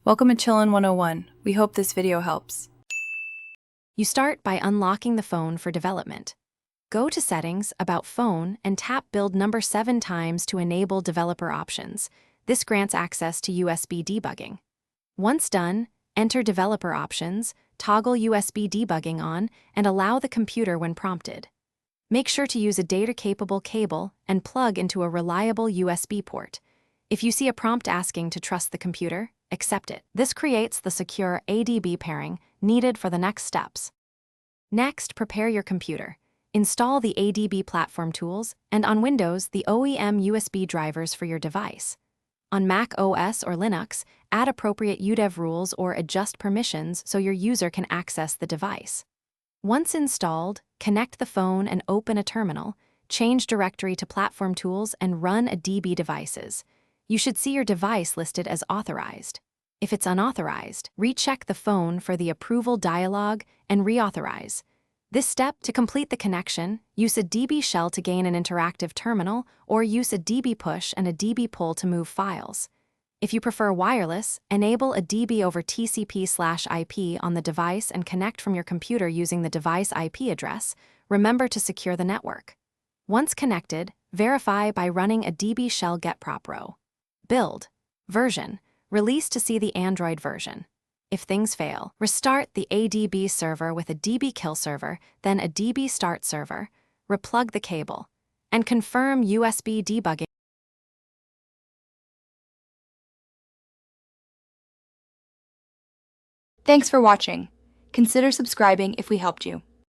Welcome to Chillin' 101. We hope this video helps. You start by unlocking the phone for development. Go to Settings, About Phone, and tap Build number 7 times to enable developer options. This grants access to USB debugging. Once done, enter developer options, toggle USB debugging on, and allow the computer when prompted. Make sure to use a data-capable cable and plug into a reliable USB port. If you see a prompt asking to trust the computer, accept it. This creates the secure ADB pairing needed for the next steps. Next, prepare your computer. Install the ADB platform tools, and on Windows, the OEM USB drivers for your device. On Mac OS or Linux, add appropriate UDEV rules or adjust permissions so your user can access the device. Once installed, connect the phone and open a terminal, change directory to platform tools, and run a DB devices. You should see your device listed as authorized. If it's unauthorized, recheck the phone for the approval dialog and reauthorize. This step, to complete the connection, use a DB shell to gain an interactive terminal, or use a DB push and a DB pull to move files. If you prefer wireless, enable a DB over TCP/IP on the device and connect from your computer using the device IP address. Remember to secure the network. Once connected, verify by running a DB shell getproprow. Build. Version. Release to see the Android version. If things fail, restart the ADB server with a DB kill server, then a DB start server, replug the cable, and confirm USB debugging. Thanks for watching. Consider subscribing if we helped you.